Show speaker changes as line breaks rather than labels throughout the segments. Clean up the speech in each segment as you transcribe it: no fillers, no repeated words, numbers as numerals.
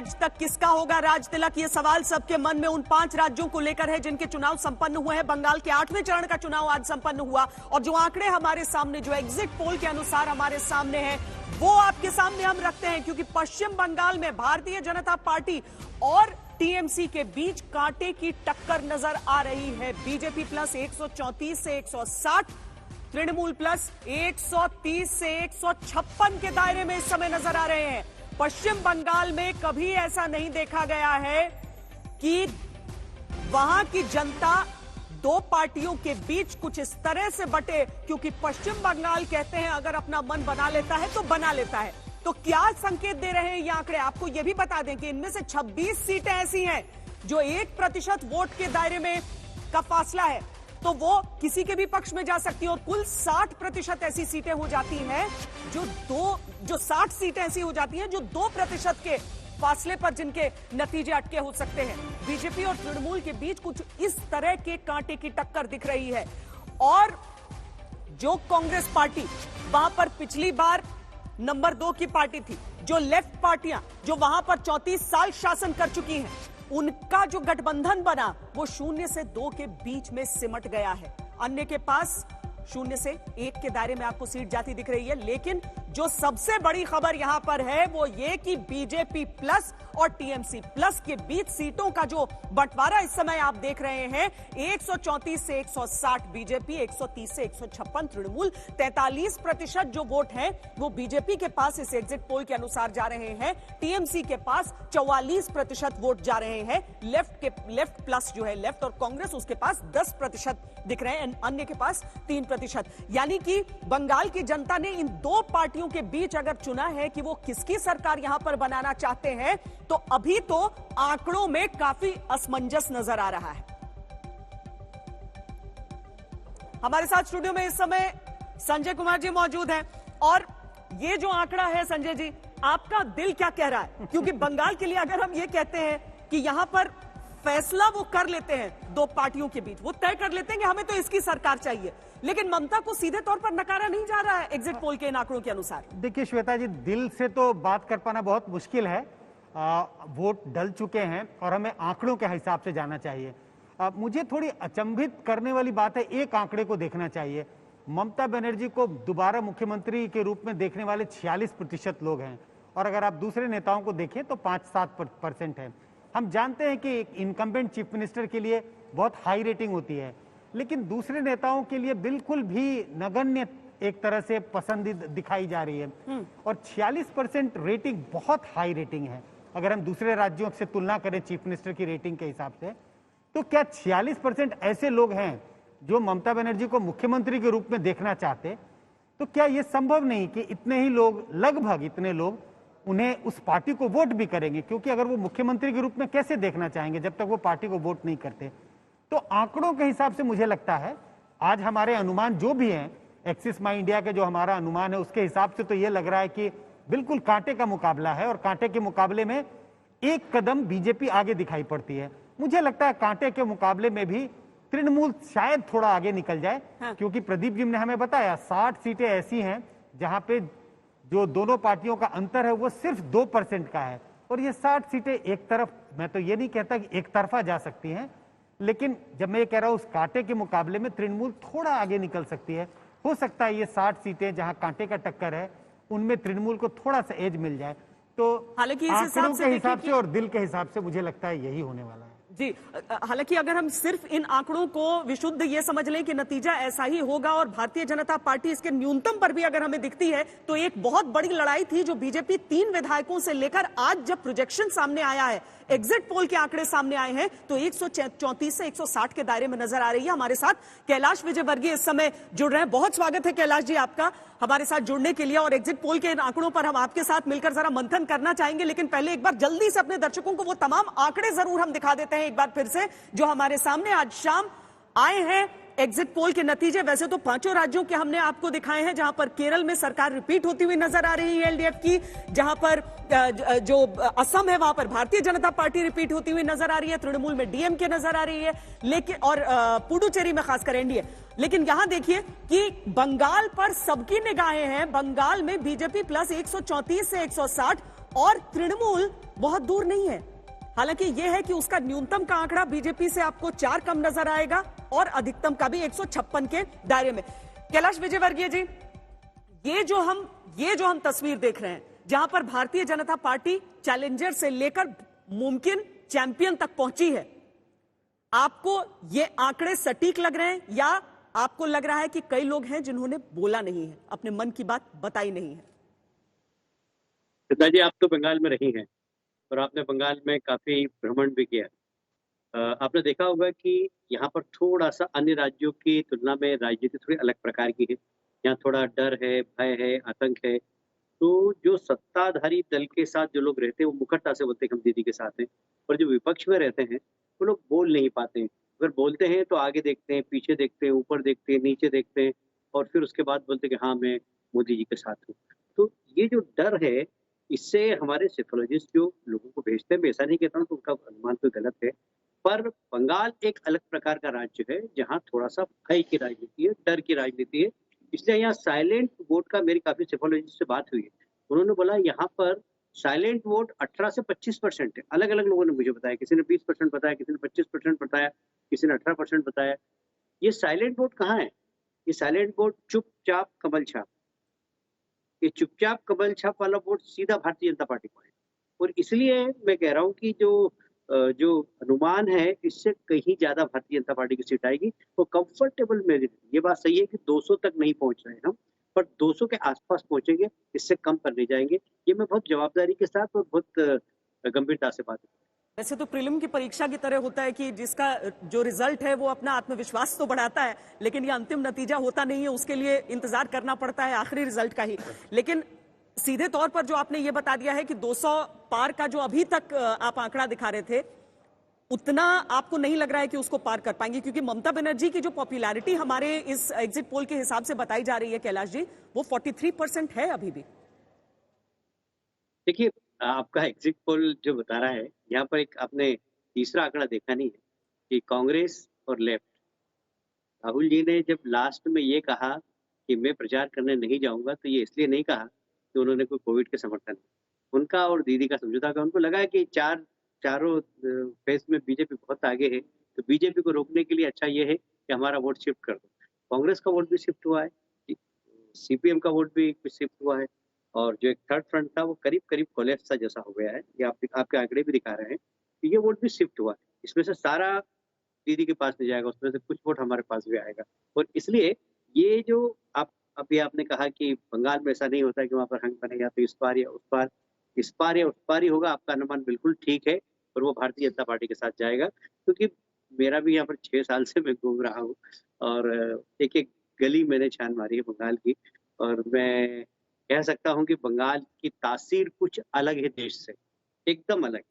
आज तक किसका होगा राज तिलक, ये सवाल सबके मन में उन 5 राज्यों को लेकर है जिनके चुनाव संपन्न हुए हैं। बंगाल के 8वें चरण का चुनाव आज संपन्न हुआ और जो आंकड़े हमारे सामने, जो एग्जिट पोल के अनुसार हमारे सामने हैं, वो आपके सामने हम रखते हैं। क्योंकि पश्चिम बंगाल में भारतीय जनता पार्टी और टीएमसी के बीच कांटे की टक्कर नजर आ रही है। बीजेपी प्लस 134 से 160, तृणमूल प्लस 130 से 156 के दायरे में इस समय नजर आ रहे हैं। पश्चिम बंगाल में कभी ऐसा नहीं देखा गया है कि वहां की जनता दो पार्टियों के बीच कुछ इस तरह से बटे। क्योंकि पश्चिम बंगाल कहते हैं अगर अपना मन बना लेता है तो बना लेता है। तो क्या संकेत दे रहे हैं ये आंकड़े? आपको यह भी बता दें कि इनमें से 26 सीटें ऐसी हैं जो 1% वोट के दायरे में का फासला है, तो वो किसी के भी पक्ष में जा सकती है। और कुल 60% ऐसी सीटें हो जाती हैं जो 60 सीटें ऐसी हो जाती हैं जो 2% के फासले पर जिनके नतीजे अटके हो सकते हैं। बीजेपी और तृणमूल के बीच कुछ इस तरह के कांटे की टक्कर दिख रही है। और जो कांग्रेस पार्टी वहां पर पिछली बार नंबर 2 की पार्टी थी, जो लेफ्ट पार्टियां जो वहां पर 34 साल शासन कर चुकी हैं, उनका जो गठबंधन बना वो 0 से 2 के बीच में सिमट गया है। अन्य के पास 0 से 1 के दायरे में आपको सीट जाती दिख रही है। लेकिन जो सबसे बड़ी खबर यहां पर है वो ये कि बीजेपी प्लस और टीएमसी प्लस के बीच सीटों का जो बंटवारा इस समय आप देख रहे हैं, 134 से 160 बीजेपी, 130 से 156 तृणमूल। 43% जो वोट हैं वो बीजेपी के पास इस एग्जिट पोल के अनुसार जा रहे हैं। टीएमसी के पास 44% वोट जा रहे हैं। लेफ्ट प्लस जो है लेफ्ट और कांग्रेस, उसके पास 10% दिख रहे हैं। अन्य के पास 3%। यानी कि बंगाल की जनता ने इन दो पार्टियों के बीच अगर चुना है कि वो किसकी सरकार यहां पर बनाना चाहते हैं, तो अभी तो आंकड़ों में काफी असमंजस नजर आ रहा है। हमारे साथ स्टूडियो में इस समय संजय कुमार जी मौजूद हैं। और ये जो आंकड़ा है संजय जी, आपका दिल क्या कह रहा है? क्योंकि बंगाल के लिए अगर हम ये कहते हैं कि यहां पर फैसला वो कर लेते हैं दो पार्टियों के बीच, वो तय कर लेते हैं कि हमें तो इसकी सरकार चाहिए, लेकिन ममता को सीधे तौर पर नकारा नहीं जा रहा है एग्जिट पोल के इन आंकड़ों के अनुसार।
देखिए श्वेता जी, दिल से तो बात कर पाना बहुत मुश्किल है। वोट डल चुके हैं और हमें आंकड़ों के हिसाब से जाना चाहिए। मुझे थोड़ी अचंभित करने वाली बात है, एक आंकड़े को देखना चाहिए। ममता बनर्जी को दोबारा मुख्यमंत्री के रूप में देखने वाले 46% लोग हैं, और अगर आप दूसरे नेताओं को देखें तो 5-7% है। हम जानते हैं कि इनकम्बेंट चीफ मिनिस्टर के लिए बहुत हाई रेटिंग होती है, लेकिन दूसरे नेताओं के लिए बिल्कुल भी नगण्य एक तरह से पसंदीदा दिखाई जा रही है। और 46% रेटिंग बहुत हाई रेटिंग है। अगर हम दूसरे राज्यों से तुलना करें चीफ मिनिस्टर की रेटिंग के हिसाब से, तो क्या 46% ऐसे लोग हैं जो ममता बनर्जी को मुख्यमंत्री के रूप में देखना चाहते? तो क्या यह संभव नहीं कि इतने ही लोग, लगभग इतने लोग, उन्हें उस पार्टी को वोट भी करेंगे? क्योंकि अगर वो मुख्यमंत्री के रूप में कैसे देखना चाहेंगे जब तक वो पार्टी को वोट नहीं करते? तो आंकड़ों के हिसाब से मुझे लगता है, आज हमारे अनुमान जो भी हैं, एक्सिस माई इंडिया के जो हमारा अनुमान है उसके हिसाब से तो ये लग रहा है कि बिल्कुल कांटे का मुकाबला है, और कांटे के मुकाबले में एक कदम बीजेपी आगे दिखाई पड़ती है। मुझे लगता है कांटे के मुकाबले में भी तृणमूल शायद थोड़ा आगे निकल जाए। हाँ। क्योंकि प्रदीप जी ने हमें बताया 60 सीटें ऐसी हैं जहां पे जो दोनों पार्टियों का अंतर है वो सिर्फ 2% का है। और ये 60 सीटें एक तरफ, मैं तो ये नहीं कहता कि एक तरफा जा सकती हैं, लेकिन जब मैं ये कह रहा हूं उस कांटे के मुकाबले में तृणमूल थोड़ा आगे निकल सकती है। हो सकता है ये 60 सीटें जहां कांटे का टक्कर है उनमें तृणमूल को थोड़ा सा एज मिल जाए। तो
हालांकि
आंकड़ों के हिसाब से और दिल के हिसाब से मुझे लगता है यही होने वाला है
जी। हालांकि अगर हम सिर्फ इन आंकड़ों को विशुद्ध ये समझ लें कि नतीजा ऐसा ही होगा और भारतीय जनता पार्टी इसके न्यूनतम पर भी अगर हमें दिखती है, तो एक बहुत बड़ी लड़ाई थी जो बीजेपी 3 विधायकों से लेकर आज जब प्रोजेक्शन सामने आया है, एग्जिट पोल के आंकड़े सामने आए हैं, तो 134 से 160 के दायरे में नजर आ रही है। हमारे साथ कैलाश विजयवर्गीय इस समय जुड़ रहे हैं। बहुत स्वागत है कैलाश जी आपका हमारे साथ जुड़ने के लिए। और एग्जिट पोल के इन आंकड़ों पर हम आपके साथ मिलकर जरा मंथन करना चाहेंगे, लेकिन पहले एक बार जल्दी से अपने दर्शकों को वो तमाम आंकड़े जरूर हम दिखा देते हैं एक बार फिर से, जो हमारे सामने आज शाम आए हैं। एग्जिट पोल के नतीजे वैसे तो 5 राज्यों के हमने आपको दिखाए हैं, जहां पर केरल में सरकार रिपीट होती हुई नजर आ रही है एलडीएफ की, जहां पर जो असम है वहां पर भारतीय जनता पार्टी रिपीट होती हुई नजर आ रही है, तृणमूल में डीएमके नजर आ रही है, लेकिन और पुडुचेरी में खासकर एनडीए। लेकिन यहां देखिए कि बंगाल पर सबकी निगाहें हैं। बंगाल में बीजेपी प्लस 134 से 160, और तृणमूल बहुत दूर नहीं है। हालांकि यह है कि उसका न्यूनतम का आंकड़ा बीजेपी से आपको 4 कम नजर आएगा और अधिकतम का भी 156 के दायरे में। कैलाश विजयवर्गीय जी, ये जो हम तस्वीर देख रहे हैं, जहां पर भारतीय जनता पार्टी चैलेंजर से लेकर मुमकिन चैंपियन तक पहुंची है, आपको ये आंकड़े सटीक लग रहे हैं या आपको लग रहा है कि कई लोग हैं जिन्होंने बोला नहीं है, अपने मन की बात बताई नहीं है?
जी, आप तो बंगाल में रही हैं और आपने बंगाल में काफी भ्रमण भी किया। आपने देखा होगा कि यहाँ पर थोड़ा सा अन्य राज्यों की तुलना में राजनीति थोड़ी अलग प्रकार की है। यहाँ थोड़ा डर है, भय है, आतंक है। तो जो सत्ताधारी दल के साथ जो लोग रहते हैं वो मुखरता से बोलते हैं कि हम दीदी के साथ हैं, और जो विपक्ष में रहते हैं वो लोग बोल नहीं पाते हैं। अगर बोलते हैं तो आगे देखते हैं, पीछे देखते हैं, ऊपर देखते हैं, नीचे देखते हैं, और फिर उसके बाद बोलते हैं कि हाँ मैं मोदी जी के साथ हूँ। तो ये जो डर है, इससे हमारे सेफोलॉजिस्ट जो लोगों को भेजते हैं, मैं ऐसा नहीं कहता हूँ कि उनका अनुमान तो गलत है, पर बंगाल एक अलग प्रकार का राज्य है जहाँ थोड़ा सा भय की राजनीति है, डर की राजनीति है। इसलिए यहाँ साइलेंट वोट का मेरी काफी सेफोलॉजिस्ट से बात हुई है। उन्होंने बोला यहाँ पर साइलेंट वोट 18 से 25% है। अलग अलग लोगों ने मुझे बताया, किसी ने 20% बताया, किसी ने 25% बताया, किसी ने 18% बताया। ये साइलेंट वोट कहाँ है? ये साइलेंट वोट चुपचाप कमल छाप, ये चुपचाप कमल छाप वाला वोट सीधा भारतीय जनता पार्टी को है। और इसलिए मैं कह रहा हूँ कि जो अनुमान है, इससे कहीं ज्यादा भारतीय जनता पार्टी की सीट आएगी। तो कंफर्टेबल मेजोरिटी, ये बात सही है कि 200 तक नहीं पहुंच रहे हम, पर 200 के आसपास पहुंचेंगे, इससे कम कर नहीं जाएंगे। ये मैं बहुत जवाबदारी के साथ और बहुत गंभीरता से बात करूँ।
वैसे तो प्रीलिम की परीक्षा की तरह होता है कि जिसका जो रिजल्ट है वो अपना आत्मविश्वास तो बढ़ाता है, लेकिन ये अंतिम नतीजा होता नहीं है, उसके लिए इंतजार करना पड़ता है आखिरी रिजल्ट का ही। लेकिन सीधे तौर पर जो आपने ये बता दिया है कि 200 पार का जो अभी तक आप आंकड़ा दिखा रहे थे, उतना आपको नहीं लग रहा है कि उसको पार कर पाएंगे, क्योंकि ममता बनर्जी की जो पॉपुलैरिटी हमारे इस एग्जिट पोल के हिसाब से बताई जा रही है कैलाश जी, वो 43% है अभी भी।
देखिए, आपका एग्जिट पोल जो बता रहा है, यहाँ पर एक आपने तीसरा आंकड़ा देखा नहीं है कि कांग्रेस और लेफ्ट, राहुल जी ने जब लास्ट में ये कहा कि मैं प्रचार करने नहीं जाऊंगा, तो ये इसलिए नहीं कहा कि उन्होंने कोई कोविड के समर्थन, उनका और दीदी का समझौता का, उनको लगा है कि चारों फेस में बीजेपी बहुत आगे है, तो बीजेपी को रोकने के लिए अच्छा ये है कि हमारा वोट शिफ्ट कर दो। कांग्रेस का वोट भी शिफ्ट हुआ है, सीपीएम का वोट भी शिफ्ट हुआ है, और जो एक थर्ड फ्रंट था वो करीब करीब कोलैप्स सा जैसा हो गया है। ये आपके आंकड़े भी दिखा रहे हैं, तो ये वोट भी शिफ्ट हुआ है। इसमें से सारा दीदी के पास नहीं जाएगा, उसमें से कुछ वोट हमारे पास भी आएगा। और इसलिए ये जो अभी आपने कहा कि बंगाल में ऐसा नहीं होता है कि वहां पर हंग बनेगा तो इस पार या उस पार, इस पार या उस पार ही होगा, आपका अनुमान बिल्कुल ठीक है। और वो भारतीय जनता पार्टी के साथ जाएगा, क्योंकि मेरा भी यहाँ पर 6 साल से मैं घूम रहा हूँ और एक एक गली मैंने छान मारी है बंगाल की, और मैं कह सकता हूँ कि बंगाल की तासीर कुछ अलग है देश से, एकदम अलग।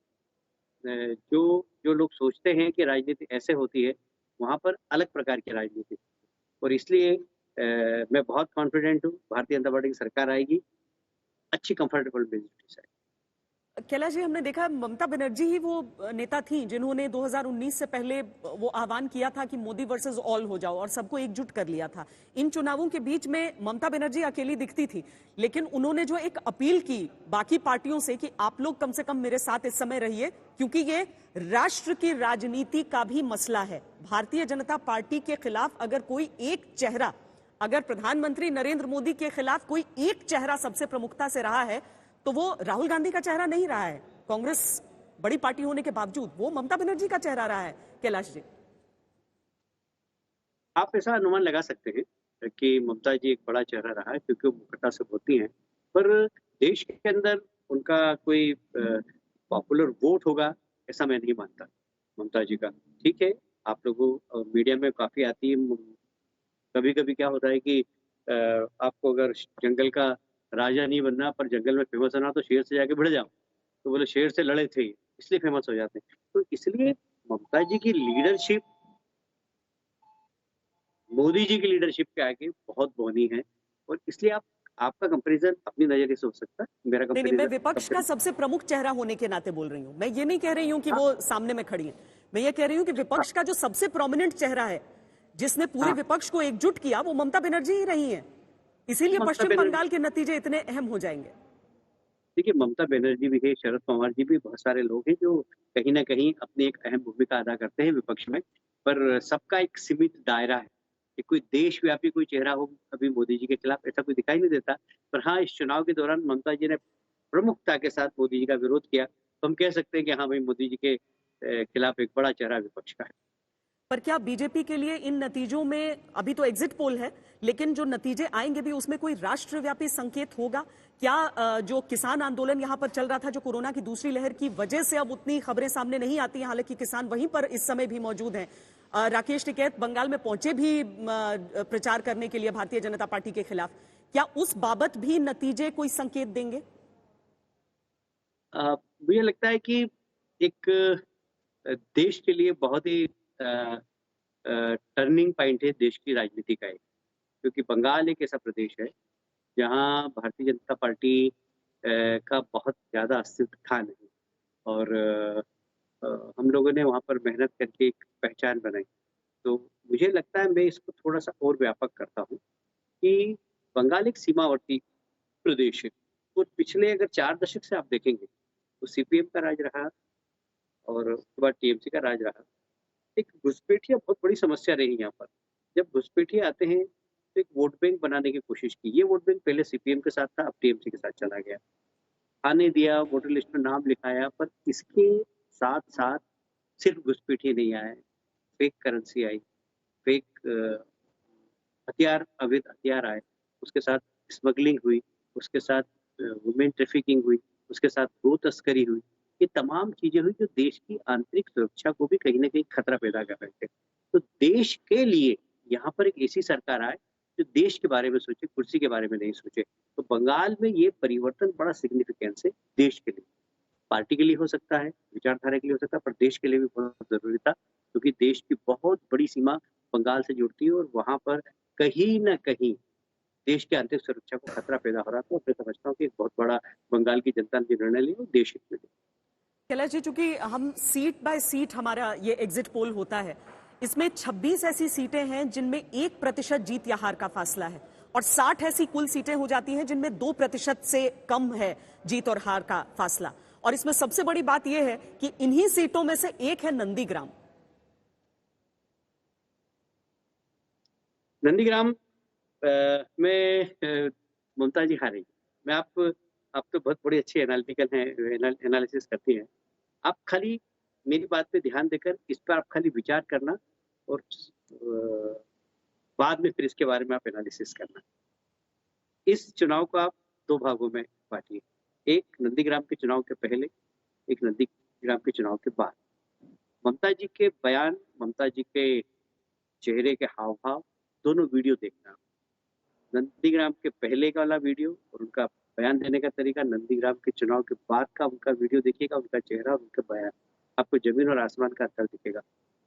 जो लोग सोचते हैं कि राजनीति ऐसे होती है, वहां पर अलग प्रकार की राजनीति, और इसलिए मैं बहुत कॉन्फिडेंट हूँ भारतीय जनता पार्टी की सरकार आएगी, अच्छी कंफर्टेबल मेजोरिटी से।
कैलाश जी, हमने देखा ममता बनर्जी ही वो नेता थी जिन्होंने 2019 से पहले वो आह्वान किया था कि मोदी वर्सेस ऑल हो जाओ और सबको एकजुट कर लिया था। इन चुनावों के बीच में ममता बनर्जी अकेली दिखती थी, लेकिन उन्होंने जो एक अपील की बाकी पार्टियों से कि आप लोग कम से कम मेरे साथ इस समय रहिए, क्योंकि ये राष्ट्र की राजनीति का भी मसला है। भारतीय जनता पार्टी के खिलाफ अगर कोई एक चेहरा, अगर प्रधानमंत्री नरेंद्र मोदी के खिलाफ कोई एक चेहरा सबसे प्रमुखता से रहा है, तो वो राहुल गांधी का चेहरा नहीं रहा है। कांग्रेस बड़ी पार्टी होने के बावजूद वो ममता बनर्जी का चेहरा रहा है। कैलाश जी,
आप ऐसा अनुमान लगा सकते हैं कि ममता जी एक बड़ा चेहरा रहा है, क्योंकि वो मुखरता से बोलती हैं, पर देश के अंदर उनका कोई पॉपुलर वोट होगा ऐसा मैं नहीं मानता ममता जी का। ठीक है, आप लोगों मीडिया में काफी आती है, कभी कभी क्या होता है कि आपको अगर जंगल का राजा नहीं बनना पर जंगल में फेमस होना, तो शेर से जाके भिड़ जाओ, तो बोले शेर से लड़े थे इसलिए फेमस हो जाते हैं। तो इसलिए ममता जी की लीडरशिप मोदी जी की लीडरशिप के आगे बहुत बौनी है, और इसलिए आपका कंपैरिजन अपनी नजरिए से हो सकता है, मेरा
कंपैरिजन मैं विपक्ष का सबसे प्रमुख चेहरा होने के नाते बोल रही हूँ। मैं ये नहीं कह रही हूँ कि वो सामने में खड़ी है, मैं ये कह रही हूँ कि विपक्ष का जो सबसे प्रोमिनेंट चेहरा है, जिसने पूरे विपक्ष को एकजुट किया, वो ममता बनर्जी ही रही है। इसीलिए पश्चिम बंगाल के नतीजे इतने अहम हो जाएंगे।
देखिए, ममता बनर्जी भी है, शरद पवार जी भी, बहुत सारे लोग हैं जो कहीं न कहीं अपनी एक अहम भूमिका अदा करते हैं विपक्ष में, पर सबका एक सीमित दायरा है। कि कोई देशव्यापी कोई चेहरा हो अभी मोदी जी के खिलाफ ऐसा कोई दिखाई नहीं देता। पर हाँ, इस चुनाव के दौरान ममता जी ने प्रमुखता के साथ मोदी जी का विरोध किया, तो हम कह सकते हैं कि हाँ भाई, मोदी जी के खिलाफ एक बड़ा चेहरा विपक्ष का है।
पर क्या बीजेपी के लिए इन नतीजों में, अभी तो एग्जिट पोल है, लेकिन जो नतीजे आएंगे भी उसमें कोई राष्ट्रव्यापी संकेत होगा क्या? जो किसान आंदोलन यहां पर चल रहा था, जो कोरोना की दूसरी लहर की वजह से अब उतनी खबरें सामने नहीं आती हैं, हालांकि किसान वहीं पर इस समय भी मौजूद हैं। राकेश टिकैत बंगाल में पहुंचे भी प्रचार करने के लिए भारतीय जनता पार्टी के खिलाफ। क्या उस बाबत भी नतीजे कोई संकेत देंगे?
मुझे लगता है कि एक देश के लिए बहुत ही टर्निंग पॉइंट है देश की राजनीति का एक, क्योंकि बंगाल एक ऐसा प्रदेश है जहाँ भारतीय जनता पार्टी का बहुत ज़्यादा अस्तित्व था नहीं, और हम लोगों ने वहाँ पर मेहनत करके एक पहचान बनाई। तो मुझे लगता है, मैं इसको थोड़ा-सा और व्यापक करता हूँ कि बंगाल एक सीमावर्ती प्रदेश है, और पिछले अगर 4 दशक से आप देखेंगे, तो सीपीएम का राज रहा और उसके बाद टीएमसी का राज रहा। एक घुसपैठिया बहुत बड़ी समस्या रही यहाँ पर। जब घुसपैठिए आते हैं, तो एक वोट बैंक बनाने की कोशिश की। ये वोट बैंक पहले सीपीएम के साथ था, अब टीएमसी के साथ चला गया। आने दिया, वोटर लिस्ट में नाम लिखाया, पर इसके साथ-साथ सिर्फ घुसपैठिए नहीं आए, फेक करेंसी आई, फेक हथियार, अवैध हथियार आए, उसके साथ स्मगलिंग हुई, उसके साथ वुमेन ट्रैफिकिंग हुई, उसके साथ गो तस्करी हुई। ये तमाम चीज़ें हुई जो देश की आंतरिक सुरक्षा को भी कहीं न कहीं खतरा पैदा कर रहे थे। तो देश के लिए यहाँ पर एक ऐसी सरकार आए जो देश के बारे में सोचे, कुर्सी के बारे में नहीं सोचे। तो बंगाल में ये परिवर्तन बड़ा सिग्निफिकेंस है देश के लिए। पार्टी के लिए हो सकता है, विचारधारा के लिए हो सकता है, पर देश के लिए भी बहुत ज़रूरी था, क्योंकि देश की बहुत बड़ी सीमा बंगाल से जुड़ती है और वहाँ पर कहीं न कहीं देश की आंतरिक सुरक्षा को खतरा पैदा हो रहा था। और मैं समझता हूँ कि एक बहुत बड़ा बंगाल की जनता ने जो निर्णय लिया, वो देश हित में लिया।
कैलाश जी, चूंकि हम सीट बाय सीट हमारा ये एग्जिट पोल होता है, इसमें 26 ऐसी सीटें हैं जिनमें 1% जीत या हार का फासला है, और 60 ऐसी कुल सीटें हो जाती हैं जिनमें 2% से कम है जीत और हार का फासला। और इसमें सबसे बड़ी बात यह है कि इन्हीं सीटों में से एक है नंदीग्राम।
नंदीग्राम में ममता जी हारेंगी। मैं आप तो बहुत बड़ी अच्छी एनालिटिकल हैं, एनालिसिस करती हैं। आप खाली मेरी बात पे ध्यान देकर इस पर आप खाली विचार करना, और बाद में फिर इसके बारे में आप एनालिसिस करना। इस चुनाव को आप 2 भागों में बांटिए, एक नंदीग्राम के चुनाव के पहले, एक नंदीग्राम के चुनाव के बाद। ममता जी के बयान, ममता जी के चेहरे के हाव-भाव, दोनों वीडियो देखना। नंदीग्राम के पहले का वाला वीडियो और उनका बयान देने का तरीका, नंदीग्राम के चुनाव के बाद का उनका वीडियो देखिएगा, उनका चेहरा और उनका बयान, आपको जमीन और आसमान का अंतर दिखेगा।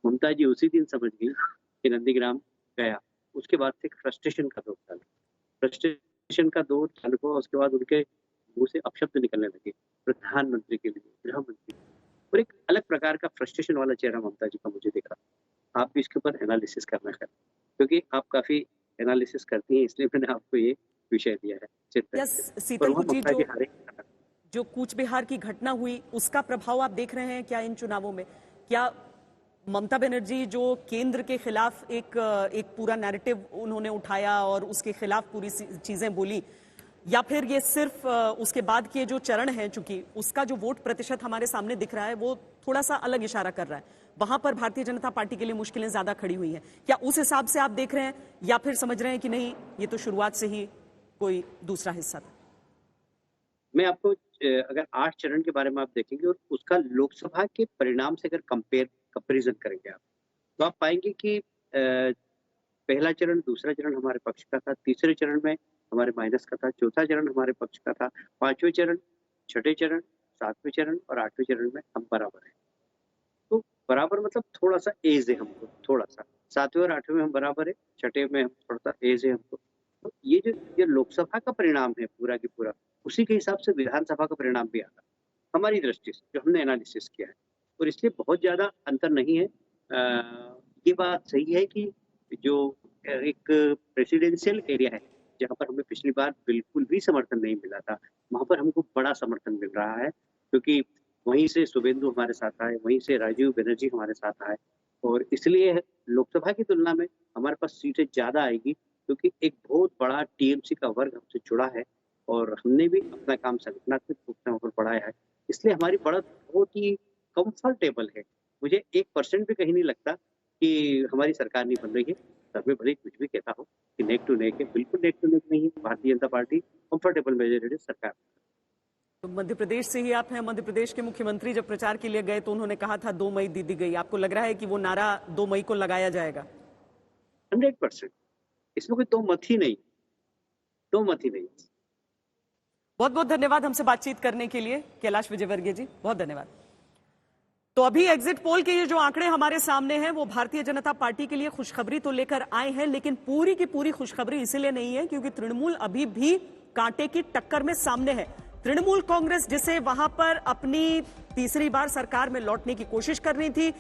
ममता जी उसी दिन समझ गई कि नंदीग्राम गया। उसके बाद से फ्रस्ट्रेशन का दौर चालू, फ्रस्ट्रेशन का दौर चालू हुआ। उसके बाद उनके मुंह से अपशब्द निकलने लगे, प्रधानमंत्री के लिए, गृह मंत्री, और एक अलग प्रकार का फ्रस्ट्रेशन वाला चेहरा ममता जी का मुझे दिखा। आप भी इसके ऊपर एनालिसिस करना है, क्योंकि आप काफी एनालिसिस करती हैं, इसलिए मैंने आपको ये विषय दिया है।
शीतल जी, जो कूच बिहार की घटना हुई, उसका प्रभाव आप देख रहे हैं क्या इन चुनावों में? क्या ममता बनर्जी जो केंद्र के खिलाफ एक पूरा नैरेटिव उन्होंने उठाया और उसके खिलाफ पूरी चीजें बोली, या फिर ये सिर्फ उसके बाद के जो चरण हैं, चूंकि उसका जो वोट प्रतिशत हमारे सामने दिख रहा है वो थोड़ा सा अलग इशारा कर रहा है, वहां पर भारतीय जनता पार्टी के लिए मुश्किलें ज्यादा खड़ी हुई हैं? क्या उस हिसाब से आप देख रहे हैं, या फिर समझ रहे हैं कि नहीं, ये तो शुरुआत से ही कोई दूसरा हिस्सा था?
मैं आपको अगर 8 चरण के बारे में आप देखेंगे और उसका लोकसभा के परिणाम से अगर कंपेरिजन करेंगे आप, तो आप पाएंगे कि पहला चरण, दूसरा चरण हमारे पक्ष का था, तीसरे चरण में हमारे माइनस का था, चौथा चरण हमारे पक्ष का था, 5वें चरण, 6ठे चरण, 7वें चरण और 8वें चरण में हम बराबर हैं। तो बराबर मतलब थोड़ा सा एज है हमको, थोड़ा सा 7वें और 8वें में हम बराबर है, 6ठे में हम थोड़ा सा एज है हमको। तो ये लोकसभा का परिणाम है पूरा की पूरा, उसी के हिसाब से विधानसभा का परिणाम भी आता हमारी दृष्टि से, जो हमने एनालिसिस किया है, और इसलिए बहुत ज्यादा अंतर नहीं है। ये बात सही है कि जो एक प्रेसिडेंशियल एरिया है जहाँ पर हमें पिछली बार बिल्कुल भी समर्थन नहीं मिला था, वहाँ पर हमको बड़ा समर्थन मिल रहा है, क्योंकि वहीं से शुभेंदु हमारे साथ आए, वहीं से राजीव बनर्जी हमारे साथ आए और इसलिए लोकसभा की तुलना में हमारे पास सीटें ज़्यादा आएगी, क्योंकि एक बहुत बड़ा टीएमसी का वर्ग हमसे जुड़ा है और हमने भी अपना काम संगठनात्मक रूप से वहाँ पर बढ़ाया है। इसलिए हमारी बढ़त बहुत ही कंफर्टेबल है। मुझे 1% भी कहीं नहीं लगता कि हमारी सरकार नहीं बन रही है। सर मैं भले ही कुछ भी कहता हूँ कि नेक टू नेक है, बिल्कुल नेक टू नेक नहीं है। Bharatiya Janata party comfortable majority सरकार।
तो मध्य प्रदेश से ही आप हैं। मध्य प्रदेश के मुख्यमंत्री जब प्रचार के लिए गए तो उन्होंने कहा था 2 मई दीदी गई। आपको लग रहा है कि वो नारा 2 मई को लगाया जाएगा?
100%। इसमें कोई दो मत ही नहीं।
बहुत बहुत धन्यवाद हमसे बातचीत करने के लिए कैलाश विजयवर्गीय जी, बहुत धन्यवाद। तो अभी एग्जिट पोल के ये जो आंकड़े हमारे सामने हैं वो भारतीय जनता पार्टी के लिए खुशखबरी तो लेकर आए हैं, लेकिन पूरी की पूरी खुशखबरी इसलिए नहीं है क्योंकि तृणमूल अभी भी कांटे की टक्कर में सामने है। तृणमूल कांग्रेस, जिसे वहां पर अपनी तीसरी बार सरकार में लौटने की कोशिश करनी थी,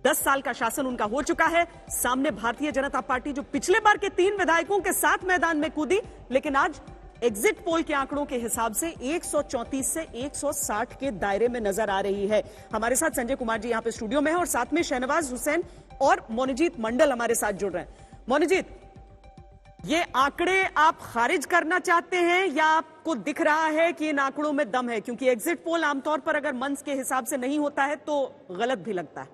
10 साल का शासन उनका हो चुका है। सामने भारतीय जनता पार्टी जो पिछले बार के 3 विधायकों के साथ मैदान में कूदी, लेकिन आज एग्जिट पोल के आंकड़ों के हिसाब से 134 से 160 के दायरे में नजर आ रही है। हमारे साथ संजय कुमार जी यहां पे स्टूडियो में है और साथ में शहनवाज हुसैन और मोनीजीत मंडल हमारे साथ जुड़ रहे हैं। मोनीजीत, ये आंकड़े आप खारिज करना चाहते हैं या आपको दिख रहा है कि इन आंकड़ों में दम है? क्योंकि एग्जिट पोल आमतौर पर अगर मंच के हिसाब से नहीं होता है तो गलत भी लगता है।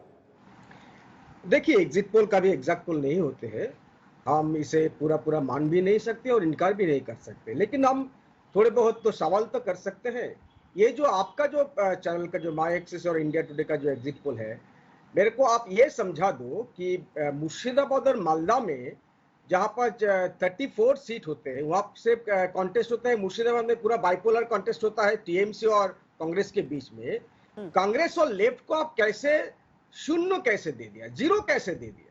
देखिए, एग्जिट पोल का भी एग्जैक्ट पोल नहीं होते हैं। हम इसे पूरा मान भी नहीं सकते और इनकार भी नहीं कर सकते, लेकिन हम थोड़े बहुत तो सवाल तो कर सकते हैं। ये जो आपका जो चैनल का जो माई एक्सिस और इंडिया टुडे का जो एग्जिट पोल है, मेरे को आप ये समझा दो कि मुर्शिदाबाद और मालदा में जहाँ पर 34 सीट होते हैं वहाँ से कॉन्टेस्ट होता है। मुर्शिदाबाद में पूरा बाइपोलर कॉन्टेस्ट होता है टीएमसी और कांग्रेस के बीच में। कांग्रेस और लेफ्ट को आप कैसे शून्य कैसे दे दिया, 0 कैसे दे दिया,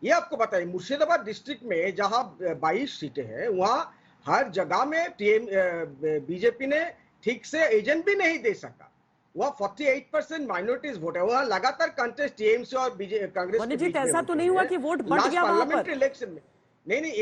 ये आपको बताइए। मुर्शिदाबाद डिस्ट्रिक्ट में जहां 22 सीटें हैं वहां हर जगह में बीजेपी ने ठीक से एजेंट भी नहीं दे सका। वहां 48% माइनॉरिटीज वोट है। वहां लगातार कंटेस्ट टीएमसी और कांग्रेस के बीच में।
ऐसा तो नहीं हुआ कि वोट बढ़ गया वहां पर?
पार्लियामेंट्री इलेक्शन में नहीं,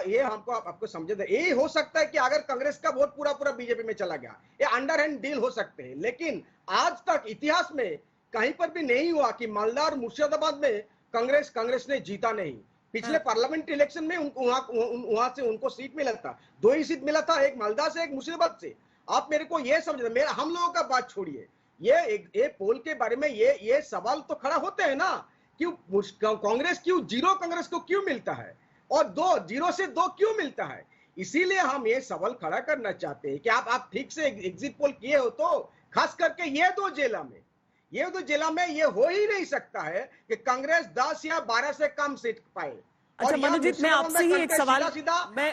ये हमको आपको समझे दे। ये हो सकता है कि अगर कांग्रेस का वोट पूरा बीजेपी में चला गया, ये अंडरहैंड डील हो सकते हैं, लेकिन आज तक इतिहास में कहीं पर भी नहीं हुआ कि मालदा और मुर्शिदाबाद में कांग्रेस ने जीता नहीं। पिछले पार्लियामेंट इलेक्शन में वहां से उनको सीट मिला था, 2 ही सीट मिला था, एक मालदा से एक मुर्शिदाबाद से। आप मेरे को ये समझ, हम लोगों का बात छोड़िए, ये पोल के बारे में ये सवाल तो खड़ा होते हैं ना, क्यों कांग्रेस क्यों 0 कांग्रेस को क्यों मिलता है और 0 से 2 क्यों मिलता है? इसीलिए हम ये सवाल खड़ा करना चाहते हैं कि आप ठीक से एग्जिट पोल किए हो तो खास करके ये दो जिला में ये हो ही नहीं सकता है कि कांग्रेस 10 या 12 से कम सीट पाए।
अच्छा मनोजीत, मैं आपसे ही एक सवाल,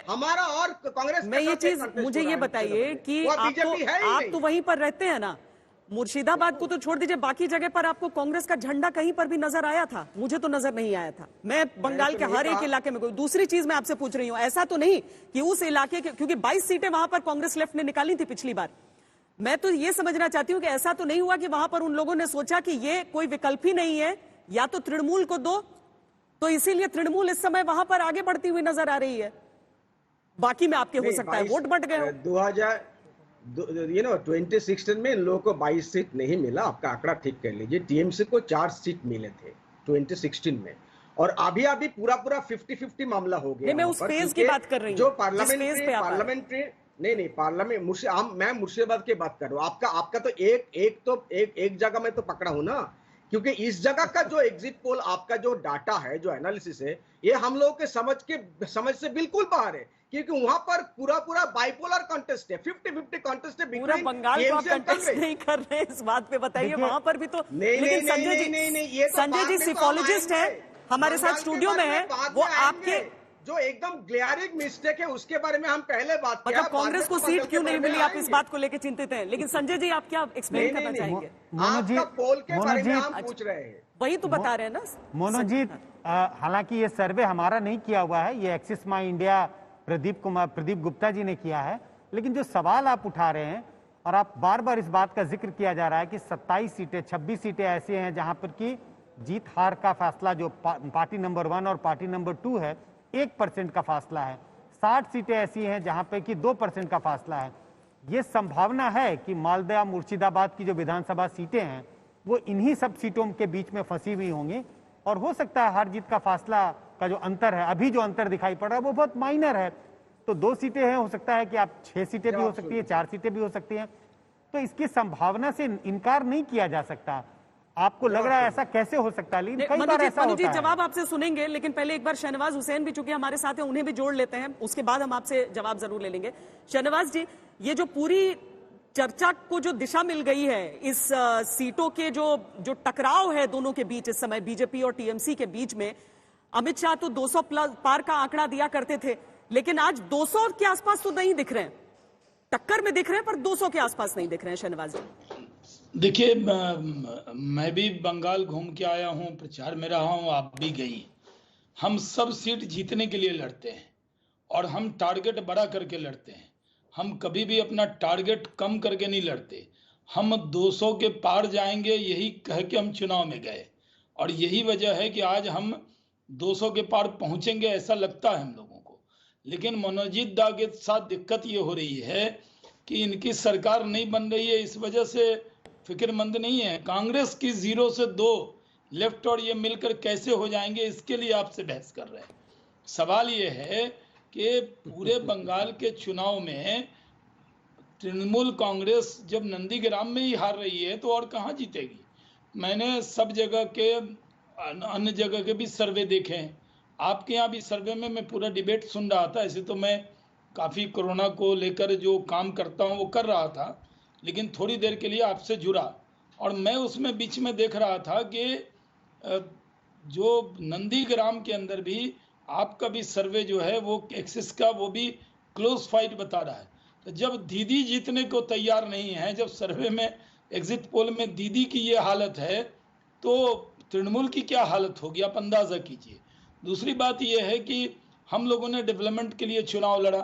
हमारा और कांग्रेस
मैं ये चीज मुझे ये बताइए कि आप तो वहीं पर रहते हैं ना, मुर्शिदाबाद को तो छोड़ दीजिए, बाकी जगह पर आपको कांग्रेस का झंडा कहीं पर भी नजर आया था? मुझे तो नजर नहीं आया था। मैं बंगाल के हर एक इलाके में। कोई दूसरी चीज मैं आपसे पूछ रही हूँ, ऐसा तो नहीं कि उस इलाके के, क्योंकि 22 सीटें वहां पर कांग्रेस लेफ्ट ने निकाली थी पिछली बार, मैं तो ये समझना चाहती हूँ कि ऐसा तो नहीं हुआ कि वहां पर उन लोगों ने सोचा कि ये कोई विकल्प ही नहीं है, या तो तृणमूल को दो, तो इसीलिए तृणमूल इस समय वहां पर आगे बढ़ती हुई नजर आ रही है। बाकी में आपके हो सकता है वोट बढ़ गए।
2016 में इन लोगों को 22 सीट नहीं मिला। आपका आंकड़ा ठीक कर लीजिए। टीएमसी को 4 सीट मिले थे 2016 में, और अभी पूरा 50-50 मामला हो गया।
मैं उस फेज की बात कर रही हूँ
जो पार्लियामेंट्री नहीं पार्लियामेंट, मैं मुर्शिदाबाद की बात कर रहा हूँ। आपका तो एक जगह में तो पकड़ा हूं ना, क्योंकि इस जगह का जो एग्जिट पोल आपका जो डाटा है, जो एनालिसिस है, ये हम लोगों के समझ से बिल्कुल बाहर है, क्योंकि वहां पर पूरा बाइपोलर कॉन्टेस्ट है, 50-50 कॉन्टेस्ट है।
पूरा बंगाल को कॉन्टेस्ट नहीं कर रहे इस बात पे बताइए, वहां पर भी तो। लेकिन संजय जी सिफोलॉजिस्ट है, हमारे साथ स्टूडियो में है, वो आपके
जो एकदम ग्लेयरिंग मिस्टेक है उसके बारे में हम पहले बात किया।
मतलब कांग्रेस को सीट क्यों नहीं मिली, आप इस बात को लेकर चिंतित हैं। लेकिन संजय जी आप क्या एक्सप्लेन करना चाहेंगे?
आपका पोल के बारे में हम पूछ रहे हैं,
वही तो बता रहे हैं ना
मोनोजीत। हालांकि ये सर्वे हमारा नहीं किया हुआ है, ये Axis My India Pradeep Gupta ji ने किया है। लेकिन जो सवाल आप उठा रहे हैं और आप बार बार इस बात का जिक्र किया जा रहा है कि 27 सीटें 26 सीटें ऐसी हैं जहां पर कि जीत हार का फैसला जो पार्टी नंबर 1 और पार्टी नंबर 2 है 1% का फासला है। 60 सीटें ऐसी हैं जहां पे कि 2% का फासला है। ये संभावना है कि मालदा मुर्शिदाबाद की जो विधानसभा सीटें हैं वो इन्हीं सब सीटों के बीच में फंसी हुई होंगी और हो सकता है हार जीत का फासला का जो अंतर है, अभी जो अंतर दिखाई पड़ रहा है वो बहुत माइनर है। तो 2 सीटें हैं, हो सकता है कि आप 6 सीटें भी हो सकती है, 4 सीटें भी हो सकती हैं। तो इसकी संभावना से इनकार नहीं किया जा सकता। आपको लग रहा है ऐसा कैसे हो सकता है? लेकिन कई बार ऐसा होता है।
जवाब आपसे सुनेंगे, लेकिन पहले एक बार शहनवाज हुसैन भी चूंकि हमारे साथ हैं, उन्हें भी जोड़ लेते हैं, उसके बाद हम आपसे जवाब जरूर ले लेंगे। शहनवाज जी, ये जो पूरी चर्चा को जो दिशा मिल गई है, इस सीटों के जो टकराव है दोनों के बीच इस समय, बीजेपी और टीएमसी के बीच में, अमित शाह तो 200 प्लस पार का आंकड़ा दिया करते थे, लेकिन आज 200 के आसपास तो नहीं दिख रहे हैं। टक्कर में दिख रहे हैं पर 200 के आसपास नहीं दिख रहे हैं। शहनवाज जी,
देखिए, मैं भी बंगाल घूम के आया हूं, प्रचार में रहा हूं, आप भी गई। हम सब सीट जीतने के लिए लड़ते हैं और हम टारगेट बड़ा करके लड़ते हैं। हम कभी भी अपना टारगेट कम करके नहीं लड़ते। हम 200 के पार जाएंगे यही कह के हम चुनाव में गए और यही वजह है कि आज हम 200 के पार पहुंचेंगे ऐसा लगता है हम लोगों को। लेकिन मनोजीत दा के साथ दिक्कत ये हो रही है कि इनकी सरकार नहीं बन रही है, इस वजह से फिक्रमंद नहीं है। कांग्रेस की 0 से 2 लेफ्ट और ये मिलकर कैसे हो जाएंगे, इसके लिए आपसे बहस कर रहे हैं। सवाल ये है कि पूरे बंगाल के चुनाव में तृणमूल कांग्रेस जब नंदीग्राम में ही हार रही है तो और कहाँ जीतेगी। मैंने सब जगह के अन्य जगह के भी सर्वे देखे हैं, आपके यहाँ भी सर्वे में मैं पूरा डिबेट सुन रहा था। ऐसे तो मैं काफ़ी कोरोना को लेकर जो काम करता हूँ वो कर रहा था, लेकिन थोड़ी देर के लिए आपसे जुड़ा और मैं उसमें बीच में देख रहा था कि जो नंदीग्राम के अंदर भी आपका भी सर्वे जो है वो एक्सिस का वो भी क्लोज फाइट बता रहा है। तो जब दीदी जीतने को तैयार नहीं है, जब सर्वे में एग्जिट पोल में दीदी की ये हालत है तो तृणमूल की क्या हालत होगी, आप अंदाजा कीजिए। दूसरी बात यह है कि हम लोगों ने डेवलपमेंट के लिए चुनाव लड़ा।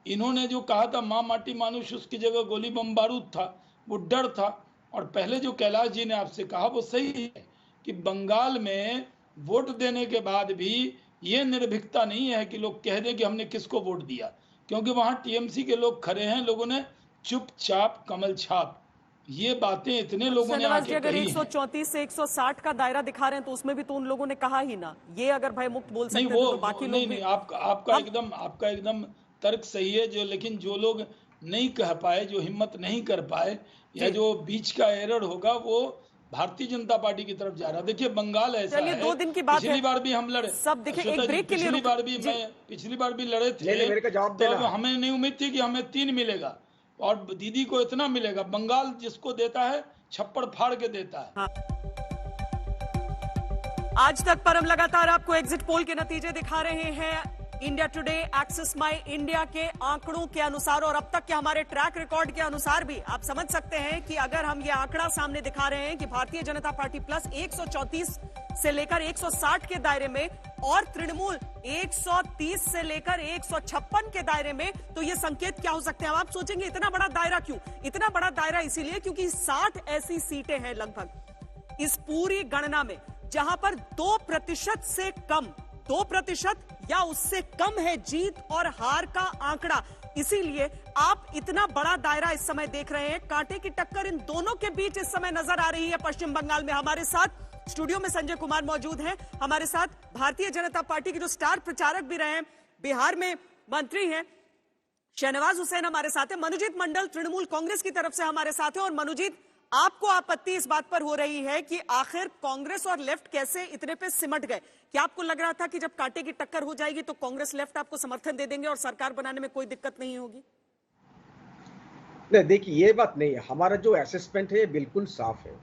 इन्होंने जो कहा था माँ माटी मानुष, उसकी जगह गोली बम बारूद था, वो डर था। और पहले जो कैलाश जी ने आपसे कहा वो सही है कि बंगाल में वोट देने के बाद भी ये निर्भीकता नहीं है कि लोग कह दें कि हमने किसको वोट दिया, क्योंकि वहां टीएमसी के लोग खड़े हैं, लोगों ने चुपचाप कमल छाप, ये बातें इतने लोगों ने आके
अगर
कही
134 से 160 का दायरा दिखा रहे हैं तो उसमें भी तो उन लोगों ने कहा ही ना, ये अगर भय मुक्त बोल सकते हैं तो बाकी लोग
नहीं, आपका एकदम तर्क सही है। जो लेकिन जो लोग नहीं कह पाए, जो हिम्मत नहीं कर पाए, या जो बीच का एरर होगा वो भारतीय जनता पार्टी की तरफ जा रहा है। देखिए बंगाल ऐसा है,
2 दिन की बात है,
पिछली बार भी हम लड़े
सब देखिए, एक ब्रेक के लिए
पिछली बार भी लड़े थे, तो हमें नहीं उम्मीद थी कि हमें 3 मिलेगा और दीदी को इतना मिलेगा। बंगाल जिसको देता है छप्पड़ फाड़ के देता है।
हाँ। आज तक पर हम लगातार आपको एग्जिट पोल के नतीजे दिखा रहे हैं India today, axis My India के आंकड़ों के अनुसार, और अब तक के हमारे ट्रैक रिकॉर्ड के अनुसार भी आप समझ सकते हैं कि अगर हम ये आंकड़ा सामने दिखा रहे हैं कि भारतीय जनता पार्टी प्लस 134 से लेकर 160 के दायरे में और तृणमूल 130 से लेकर 156 के दायरे में, तो ये संकेत क्या हो सकते हैं? आप सोचेंगे इतना बड़ा दायरा क्यों? इतना बड़ा दायरा इसीलिए क्योंकि 60 ऐसी सीटें हैं लगभग इस पूरी गणना में जहां पर 2% से कम, 2% या उससे कम है जीत और हार का आंकड़ा। इसीलिए आप इतना बड़ा दायरा इस समय देख रहे हैं। कांटे की टक्कर इन दोनों के बीच इस समय नजर आ रही है पश्चिम बंगाल में। हमारे साथ स्टूडियो में संजय कुमार मौजूद हैं, हमारे साथ भारतीय जनता पार्टी के जो स्टार प्रचारक भी रहे हैं, बिहार में मंत्री हैं, शहनवाज हुसैन हमारे साथ है, मनुजीत मंडल तृणमूल कांग्रेस की तरफ से हमारे साथ है। और मनुजीत, आपको आपत्ति इस बात पर हो रही है कि आखिर कांग्रेस और लेफ्ट कैसे इतने पे सिमट गए? क्या आपको लग रहा था कि जब कांटे की टक्कर हो जाएगी तो कांग्रेस लेफ्ट आपको समर्थन दे देंगे और सरकार बनाने में कोई दिक्कत नहीं होगी?
नहीं, देखिए ये बात नहीं है। हमारा जो असेसमेंट है बिल्कुल साफ है,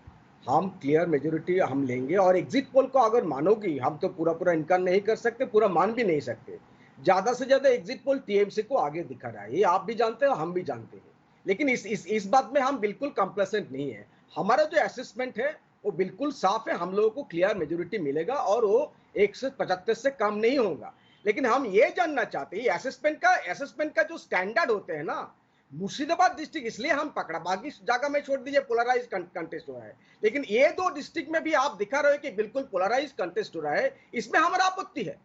हम क्लियर मेजोरिटी हम लेंगे। और एग्जिट पोल को अगर मानोगी, हम तो पूरा इनकार नहीं कर सकते, पूरा मान भी नहीं सकते। ज्यादा से ज्यादा एग्जिट पोल टीएमसी को आगे दिखा रहा है, ये आप भी जानते हैं, हम भी जानते हैं। लेकिन इस बात में हम बिल्कुल कंप्लेसेंट नहीं है। हमारा जो असेसमेंट है वो बिल्कुल साफ है, हम लोगों को क्लियर मेजोरिटी मिलेगा और वो 175 से कम नहीं होगा। लेकिन हम ये जानना चाहते हैं असेसमेंट का जो स्टैंडर्ड होते हैं ना, मुर्शिदाबाद डिस्ट्रिक्ट इसलिए हम पकड़ा, बाकी जगह में छोड़ दीजिए पोलराइज कंटेस्ट हो रहा है। लेकिन ये 2 डिस्ट्रिक्ट में भी आप दिखा रहे हो कि बिल्कुल पोलराइज कंटेस्ट हो रहा है, इसमें हमारा आपत्ति है।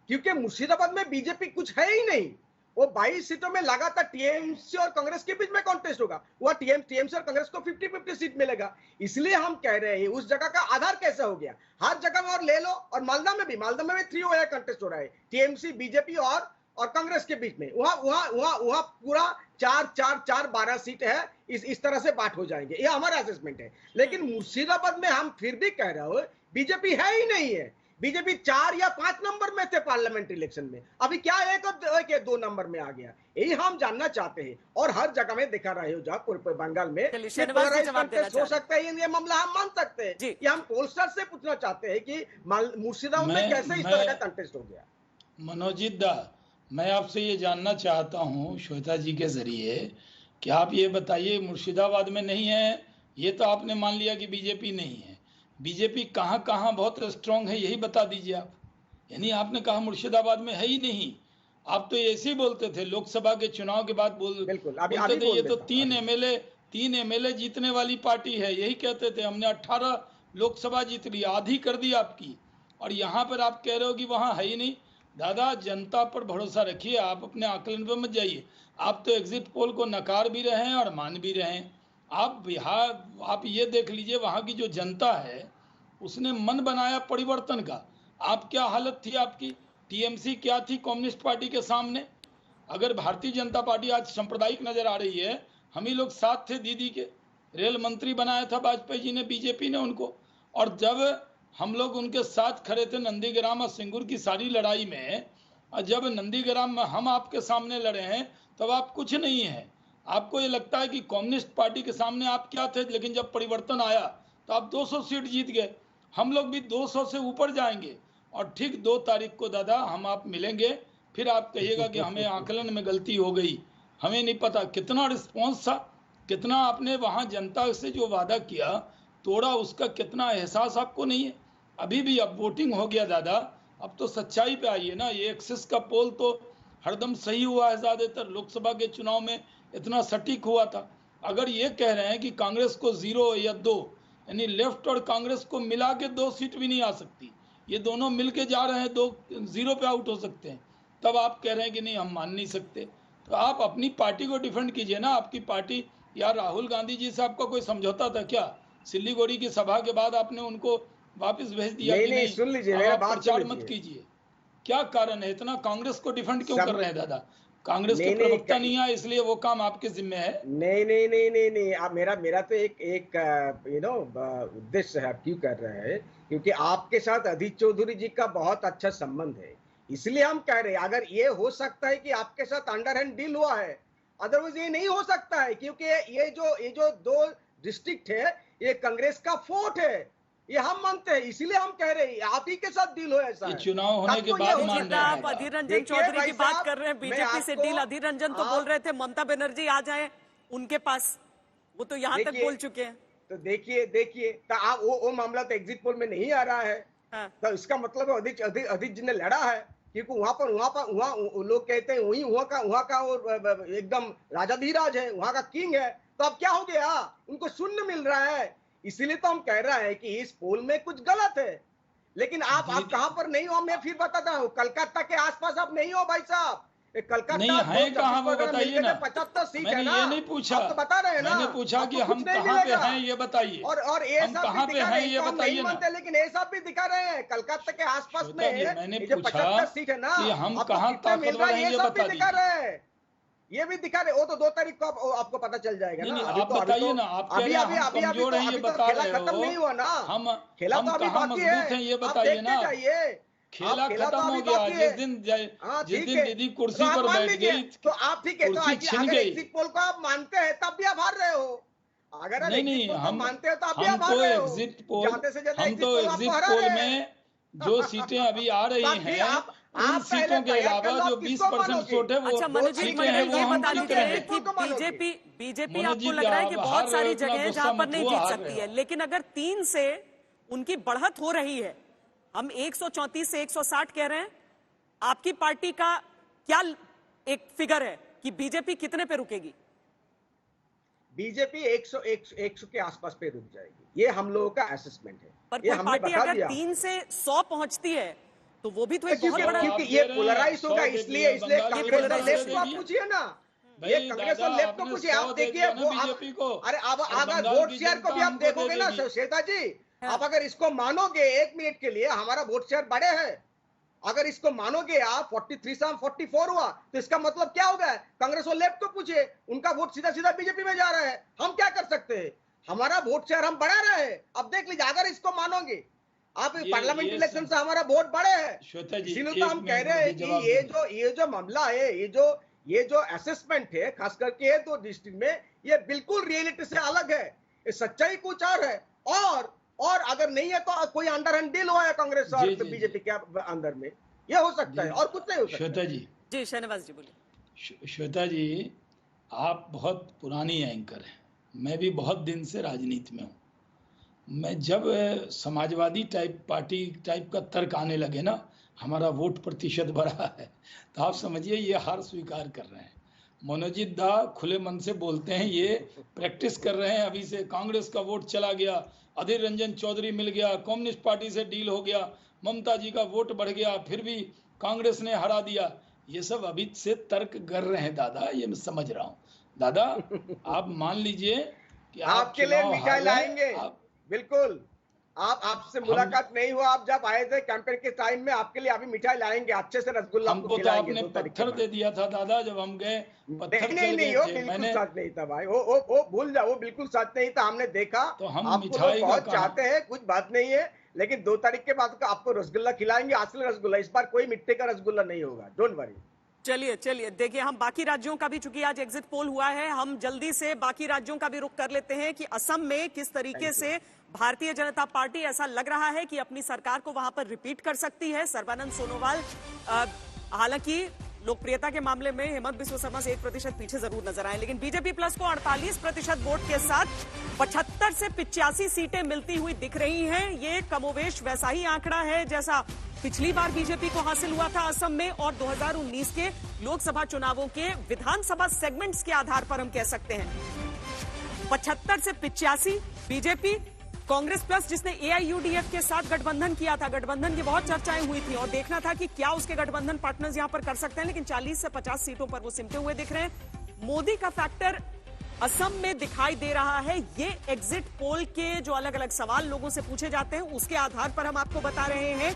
क्योंकि मुर्शिदाबाद में बीजेपी कुछ है ही नहीं, वो 22 सीटों में लगातार टीएमसी और कांग्रेस के बीच में कॉन्टेस्ट होगा, वह टीएमसी और कांग्रेस को 50-50 सीट मिलेगा। इसलिए हम कह रहे हैं उस जगह का आधार कैसा हो गया, हर जगह में और ले लो, और मालदा में भी 3 वे कॉन्टेस्ट हो रहा है, टीएमसी बीजेपी और कांग्रेस के बीच में। वहां पूरा 4-4-4-12 सीट है, इस तरह से बात हो जाएंगे, ये हमारा असेसमेंट है। लेकिन मुर्शिदाबाद में हम फिर भी कह रहे हो बीजेपी है ही नहीं है। बीजेपी 4 या 5 नंबर में थे पार्लियामेंट इलेक्शन में, अभी क्या 1 या 2 नंबर में आ गया, यही हम जानना चाहते हैं। और हर जगह में दिखा रहे हो जहां पूरे बंगाल में हो सकता है, ये मामला हम मान सकते हैं कि हम पोलस्टर से पूछना चाहते हैं कि मुर्शिदाबाद में कैसे इस तरह का कंटेस्ट हो गया।
मनोजीत दा, मैं आपसे ये जानना चाहता हूँ श्वेता जी के जरिए कि आप ये बताइए, मुर्शिदाबाद में नहीं है, ये तो आपने मान लिया कि बीजेपी नहीं है, बीजेपी कहाँ कहाँ बहुत स्ट्रांग है यही बता दीजिए आप। यानी आपने कहा मुर्शिदाबाद में है ही नहीं, आप तो ऐसे ही बोलते थे लोकसभा के चुनाव के बाद बोलते थे ये तो 3 एमएलए जीतने वाली पार्टी है, यही कहते थे। हमने 18 लोकसभा जीत ली, आधी कर दी आपकी, और यहाँ पर आप कह रहे हो कि वहाँ है ही नहीं। दादा, जनता पर भरोसा रखिए, आप अपने आकलन पर मत जाइए। आप तो एग्जिट पोल को नकार भी रहे हैं और मान भी रहे हैं। आप बिहार, आप ये देख लीजिए वहाँ की जो जनता है उसने मन बनाया परिवर्तन का। आप क्या हालत थी आपकी, टीएमसी क्या थी कम्युनिस्ट पार्टी के सामने। अगर भारतीय जनता पार्टी आज सांप्रदायिक नजर आ रही है, हम ही लोग साथ थे, दीदी के रेल मंत्री बनाया था वाजपेयी जी ने, बीजेपी ने उनको। और जब हम लोग उनके साथ खड़े थे नंदीग्राम और सिंगूर की सारी लड़ाई में, और जब नंदीग्राम में हम आपके सामने लड़े हैं तब आप कुछ नहीं है। आपको ये लगता है कि कम्युनिस्ट पार्टी के सामने आप क्या थे, लेकिन जब परिवर्तन आया तो आप 200 सीट जीत गए। हम लोग भी 200 से ऊपर जाएंगे, और ठीक 2 तारीख को दादा हम आप मिलेंगे, फिर आप कहिएगा कि हमें आकलन में गलती हो गई। हमें नहीं पता कितना रिस्पॉन्स था, कितना आपने वहाँ जनता से जो वादा किया तोड़ा, उसका कितना एहसास आपको नहीं है। अभी भी अब वोटिंग हो गया दादा, अब तो सच्चाई पे आइए ना। ये एक्सिस का पोल तो हरदम सही हुआ है, ज़्यादातर लोकसभा के चुनाव में इतना सटीक हुआ था। अगर ये कह रहे हैं कि कांग्रेस को 0 या 2, यानी लेफ्ट और कांग्रेस को मिला के 2 सीट भी नहीं आ सकती, ये दोनों मिलके जा रहे हैं, 0 पे आउट हो सकते हैं, तब आप कह रहे हैं कि नहीं हम मान नहीं सकते। तो आप अपनी पार्टी को डिफेंड कीजिए ना। आपकी पार्टी, यार राहुल गांधी जी से आपका कोई समझौता था क्या? सिल्लीगुड़ी की सभा के बाद आपने उनको वापस भेज दिया कि नहीं,
सुन लीजिए,
आप प्रचार मत कीजिए। क्या कारण है, इतना कांग्रेस को डिफेंड क्यों कर रहे हैं दादा? कांग्रेस के प्रवक्ता नहीं है इसलिए वो काम आपके जिम्मे है।
नहीं, आप मेरा तो एक उद्देश्य है, आप क्यों कर रहे हैं, क्योंकि आपके साथ अधीर चौधरी जी का बहुत अच्छा संबंध है, इसलिए हम कह रहे हैं अगर ये हो सकता है कि आपके साथ अंडरहैंड डील हुआ है, अदरवाइज ये नहीं हो सकता है, क्योंकि ये जो 2 डिस्ट्रिक्ट है ये कांग्रेस का फोर्ट है, ये हम मानते हैं, इसीलिए हम कह रहे हैं आप ही के साथ डील हो। ऐसा
ये चुनाव होने के बाद मान रहे हैं।
आप अधीर रंजन चौधरी की बात कर रहे हैं, बीजेपी से डील। अधीर रंजन तो बोल रहे थे ममता बनर्जी आ जाए उनके पास, वो तो यहाँ तक बोल चुके हैं।
तो देखिए तो आप वो मामला तो एग्जिट पोल में नहीं आ रहा है। तो इसका मतलब अधीर जी ने लड़ा है, क्योंकि वहां लोग कहते हैं वहां का वो एकदम राजाधीराज है, वहां का किंग है। तो अब क्या हो गया, उनको शून्य मिल रहा है। इसीलिए तो हम कह रहे हैं कि इस पोल में कुछ गलत है। लेकिन आप कहां पर नहीं हो, मैं फिर बताता हूँ, कलकत्ता के आसपास आप नहीं हो भाई साहब। कलकत्ता
नहीं है कहाँ, वो बताइए ना।
75 सीट
मैंने
है ना,
ये नहीं पूछा,
आप तो बता रहे हैं ना।
मैंने पूछा कि हम कहाँ पे हैं ये बताइए,
और
हम कहाँ पे हैं ये बताइए ना।
लेकिन ये सब भी दिखा रहे हैं कलकत्ता के आसपास में,
मैंने
जो
पूछा
75 सीट है ना,
कि हम कहाँ ताकतवर हैं ये बता दीजिए।
ये भी दिखा रहे, वो तो 2 तारीख को आपको पता चल जाएगा ना।
आप बताइए ना, आप कह रहे हैं हम कमजोर हैं ये बता रहे हो,
खत्म नहीं हुआ ना,
हम
खेला तो
कहाँ मजबूत हैं ये बताइए ना। खेला खत्म हो गया जिस दिन दीदी कुर्सी पर बैठ गई,
तो आप ठीक है,
कुर्सी छिन गई।
एग्जिट पोल को आप मानते हैं तब भी आप हार रहे हो। अगर
नहीं, हम
मानते हैं तो आप भी
हम
हार
तो
रहे हो।
एग्जिट पोल में जो सीटें अभी आ रही हैं उन सीटों के अलावा जो 20% वोट है वो सीटें हैं वो हम जीत रहे हैं।
बीजेपी आपको लग रहा है कि बहुत सारी जगह है जहां पर नहीं जीत सकती है, लेकिन अगर 3 से उनकी बढ़त हो रही है, हम 134 से 160 कह रहे हैं, आपकी पार्टी का क्या एक फिगर है कि बीजेपी कितने पे रुकेगी?
बीजेपी 100 के आसपास पे रुक जाएगी, ये हम लोगों का असेसमेंट है।
पर कोई पार्टी अगर 3 से 100 पहुंचती है तो वो भी तो एक बहुत
क्योंकि
बड़ा
क्योंकि ये पोलराइज होगा, इसलिए कांग्रेस और लेफ्ट को आप पूछिए ना, ये कांग्रेस और लेफ्ट को पूछिए। आप देखिए वो
बीजेपी को,
अरे अब अगर वोट शेयर को भी आप देखोगे ना श्वेता जी, आप अगर इसको मानोगे 1 मिनट के लिए, हमारा वोट शेयर बढ़े हैं, अगर इसको मानोगे आप 43 से 44 हुआ, तो इसका मतलब क्या हो गया? कांग्रेस और लेफ्ट को पूछिए, उनका वोट सीधा सीधा बीजेपी में जा रहा है। हम क्या कर सकते हैं? हमारा वोट शेयर हम बढ़ा रहे हैं। अब देख लीजिए, अगर इसको मानोगे आप, पार्लियामेंट इलेक्शन से हमारा वोट बढ़े है, इसीलिए तो हम कह रहे हैं कि ये जो मामला है, ये जो असेसमेंट है, खास करके ये 2 डिस्ट्रिक्ट में, ये बिल्कुल रियलिटी से अलग है। ये सच्चाई कुछ और है। और अगर नहीं है तो कोई अंडरहैंड डील हुआ है कांग्रेस और बीजेपी के अंदर में, ये हो सकता है, और कुछ नहीं हो सकता।
श्वेता जी,
जी शहनवाज जी बोलिए।
श्वेता जी, आप बहुत पुरानी एंकर हैं, मैं भी बहुत दिन से राजनीति में हूँ। मैं जब समाजवादी पार्टी टाइप का तर्क आने लगे ना, हमारा वोट प्रतिशत बढ़ा है, तो आप समझिए ये हार स्वीकार कर रहे हैं। मनोजीत दा खुले मन से बोलते हैं, ये प्रैक्टिस कर रहे हैं अभी से। कांग्रेस का वोट चला गया, अधीर रंजन चौधरी मिल गया, कम्युनिस्ट पार्टी से डील हो गया, ममता जी का वोट बढ़ गया, फिर भी कांग्रेस ने हरा दिया। ये सब अभी से तर्क कर रहे हैं दादा, ये मैं समझ रहा हूँ। दादा आप मान लीजिए कि
आपके लिए मिठाई लाएंगे, बिल्कुल। आपसे मुलाकात नहीं हुआ, आप जब आए थे कैंपेन के टाइम में, आपके लिए अभी मिठाई लाएंगे, अच्छे से रसगुल्ला
हमको तो आपने पत्थर दे दिया था दादा जब हम गए।
नहीं, वो बिल्कुल सच नहीं था भाई, वो भूल जाओ, वो बिल्कुल सच नहीं था। हमने देखा,
तो हम
आपको लोग बहुत चाहते हैं, कुछ बात नहीं है, लेकिन 2 तारीख के बाद आपको रसगुल्ला खिलाएंगे, असली रसगुल्ला। इस बार कोई मिट्टी का रसगुल्ला नहीं होगा, डोंट वरी।
चलिए देखिए, हम बाकी राज्यों का भी, चूंकि आज एग्जिट पोल हुआ है, हम जल्दी से बाकी राज्यों का भी रुख कर लेते हैं कि असम में किस तरीके से भारतीय जनता पार्टी, ऐसा लग रहा है कि अपनी सरकार को वहां पर रिपीट कर सकती है। सर्बानंद सोनोवाल हालांकि लोकप्रियता के मामले में हेमंत बिस्व शर्मा से 1% पीछे जरूर नजर आए, लेकिन बीजेपी प्लस को 48% वोट के साथ 75 से 85 सीटें मिलती हुई दिख रही हैं। ये कमोवेश वैसा ही आंकड़ा है जैसा पिछली बार बीजेपी को हासिल हुआ था असम में, और 2019 के लोकसभा चुनावों के विधानसभा सेगमेंट्स के आधार पर हम कह सकते हैं 75 से 85 बीजेपी। कांग्रेस प्लस जिसने एआईयूडीएफ के साथ गठबंधन किया था, गठबंधन की बहुत चर्चाएं हुई थी और देखना था कि क्या उसके गठबंधन पार्टनर्स यहां पर कर सकते हैं, लेकिन 40 से 50 सीटों पर वो सिमटे हुए दिख रहे हैं। मोदी का फैक्टर असम में दिखाई दे रहा है। ये एग्जिट पोल के जो अलग अलग सवाल लोगों से पूछे जाते हैं उसके आधार पर हम आपको बता रहे हैं,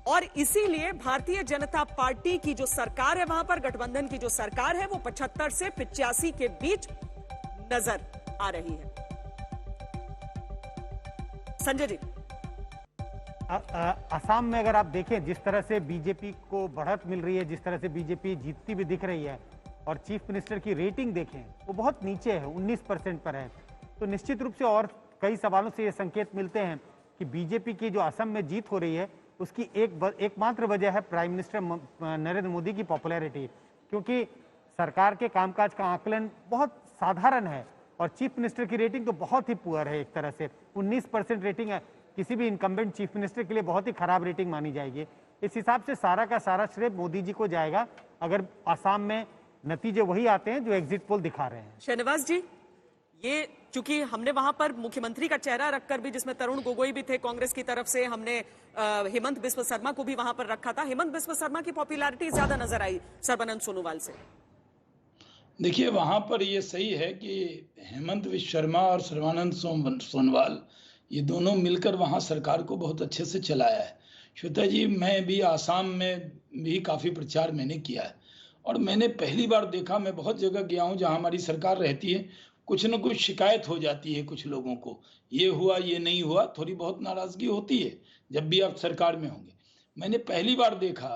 और इसीलिए भारतीय जनता पार्टी की जो सरकार है, वहां पर गठबंधन की जो सरकार है, वो 75 से 85 के बीच नजर आ रही है। संजय जी,
असम में अगर आप देखें जिस तरह से बीजेपी को बढ़त मिल रही है, जिस तरह से बीजेपी जीतती भी दिख रही है, और चीफ मिनिस्टर की रेटिंग देखें वो बहुत नीचे है, 19% पर है, तो निश्चित रूप से और कई सवालों से ये संकेत मिलते हैं कि बीजेपी की जो असम में जीत हो रही है उसकी एकमात्र वजह है प्राइम मिनिस्टर नरेंद्र मोदी की पॉपुलैरिटी, क्योंकि सरकार के कामकाज का आकलन बहुत साधारण है और चीफ मिनिस्टर की रेटिंग तो बहुत ही पुअर है। एक तरह से 19% रेटिंग है, किसी भी इनकम्बेंट चीफ मिनिस्टर के लिए बहुत ही खराब रेटिंग मानी जाएगी। इस हिसाब से सारा का सारा श्रेय मोदी जी को जाएगा अगर आसाम में नतीजे वही आते हैं जो एग्जिट पोल दिखा रहे हैं।
शहनवाज जी, ये चूंकि हमने वहां पर मुख्यमंत्री का चेहरा रखकर भी, जिसमें तरुण गोगोई भी थे कांग्रेस की तरफ से, हमने हेमंत बिस्व शर्मा को भी वहां पर रखा था, हेमंत बिस्व शर्मा की पॉपुलैरिटी ज्यादा नजर आई सर्बानंद सोनोवाल से।
देखिए वहां पर ये सही है कि हेमंत बिस्व शर्मा और सर्बानंद सोनोवाल ये दोनों मिलकर वहां सरकार को बहुत अच्छे से चलाया है। श्वेता जी, मैं भी आसाम में भी काफी प्रचार मैंने किया है और मैंने पहली बार देखा, मैं बहुत जगह गया हूं जहां हमारी सरकार रहती है, कुछ न कुछ शिकायत हो जाती है कुछ लोगों को, ये हुआ ये नहीं हुआ, थोड़ी बहुत नाराजगी होती है जब भी आप सरकार में होंगे। मैंने पहली बार देखा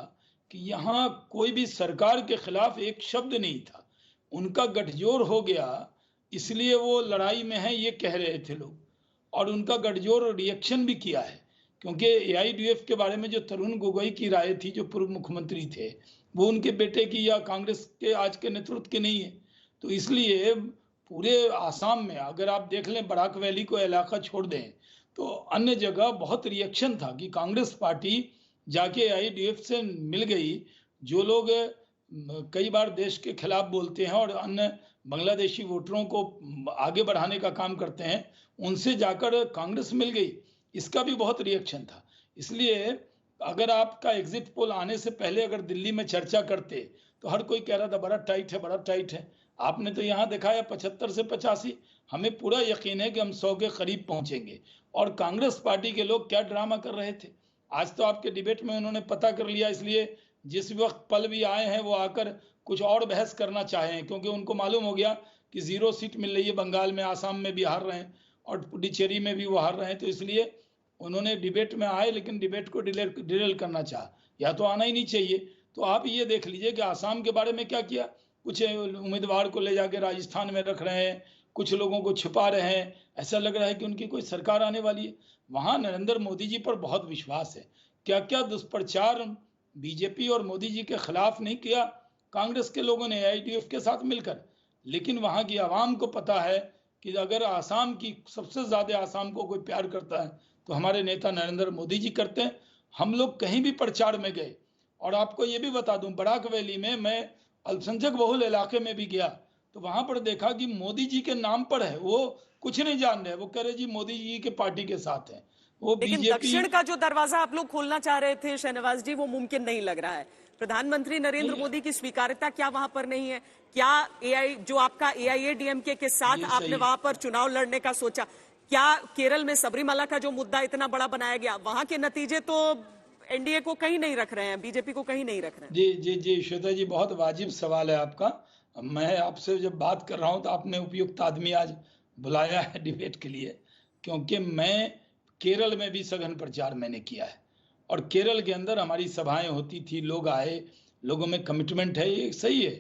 कि यहाँ कोई भी सरकार के खिलाफ एक शब्द नहीं था, उनका गठजोड़ हो गया इसलिए वो लड़ाई में है ये कह रहे थे लोग, और उनका गठजोड़ रिएक्शन भी किया है, क्योंकि एआईयूडीएफ के बारे में जो तरुण गोगोई की राय थी, जो पूर्व मुख्यमंत्री थे, वो उनके बेटे की या कांग्रेस के आज के नेतृत्व के नहीं है। तो इसलिए पूरे आसाम में अगर आप देख लें, बराक वैली को इलाका छोड़ दें तो अन्य जगह बहुत रिएक्शन था कि कांग्रेस पार्टी जाके एआईयूडीएफ से मिल गई। जो लोग कई बार देश के खिलाफ बोलते हैं और अन्य बांग्लादेशी वोटरों को आगे बढ़ाने का काम करते हैं, उनसे जाकर कांग्रेस मिल गई, इसका भी बहुत रिएक्शन था। इसलिए अगर आपका एग्जिट पोल आने से पहले अगर दिल्ली में चर्चा करते तो हर कोई कह रहा था बड़ा टाइट है, बड़ा टाइट है। आपने तो यहाँ दिखाया 75 से 85। हमें पूरा यकीन है कि हम 100 के करीब पहुंचेंगे। और कांग्रेस पार्टी के लोग क्या ड्रामा कर रहे थे, आज तो आपके डिबेट में उन्होंने पता कर लिया, इसलिए जिस वक्त पल भी आए हैं वो आकर कुछ और बहस करना चाहे हैं, क्योंकि उनको मालूम हो गया कि 0 सीट मिल रही है बंगाल में, आसाम में भी हार रहे हैं और पुडुचेरी में भी वो हार रहे हैं। तो इसलिए उन्होंने डिबेट में आए, लेकिन डिबेट को डिरेल करना चाहा। या तो आना ही नहीं चाहिए। तो आप ये देख लीजिए कि आसाम के बारे में क्या किया, कुछ उम्मीदवार को ले जाके राजस्थान में रख रहे हैं, कुछ लोगों को छिपा रहे हैं, ऐसा लग रहा है कि उनकी कोई सरकार आने वाली है। वहां नरेंद्र मोदी जी पर बहुत विश्वास है। क्या क्या दुष्प्रचार बीजेपी और मोदी जी के खिलाफ नहीं किया कांग्रेस के लोगों ने AIDF के साथ मिलकर। लेकिन वहां की आवाम को पता है कि अगर आसाम की सबसे ज्यादा आसाम को कोई प्यार करता है तो हमारे नेता नरेंद्र मोदी जी करते हैं। हम लोग कहीं भी प्रचार में गए, और आपको ये भी बता दूं, बराक वैली में मैं अल्पसंख्यक बहुल इलाके में भी गया तो वहां पर देखा कि मोदी जी के नाम पर है, वो कुछ नहीं जान रहे, वो कह रहे जी मोदी जी के पार्टी के साथ है। वो
लेकिन दक्षिण का जो दरवाजा आप लोग खोलना चाह रहे थे शहनवाज जी, वो मुमकिन नहीं लग रहा है। प्रधानमंत्री नरेंद्र मोदी की स्वीकार्यता क्या वहां पर नहीं है? क्या जो आपका AIADMK के साथ आपने वहां पर चुनाव लड़ने का सोचा, क्या केरल में सबरीमाला का जो मुद्दा इतना बड़ा बनाया गया, वहां के नतीजे तो NDA को कहीं नहीं रख रहे हैं, बीजेपी को कहीं नहीं रख रहे हैं?
जी जी जी श्वेता जी, बहुत वाजिब सवाल है आपका। मैं आपसे जब बात कर रहा हूं तो आपने उपयुक्त आदमी आज बुलाया है डिबेट के लिए, क्योंकि मैं केरल में भी सघन प्रचार मैंने किया है और केरल के अंदर हमारी सभाएं होती थी, लोग आए, लोगों में कमिटमेंट है, ये सही है।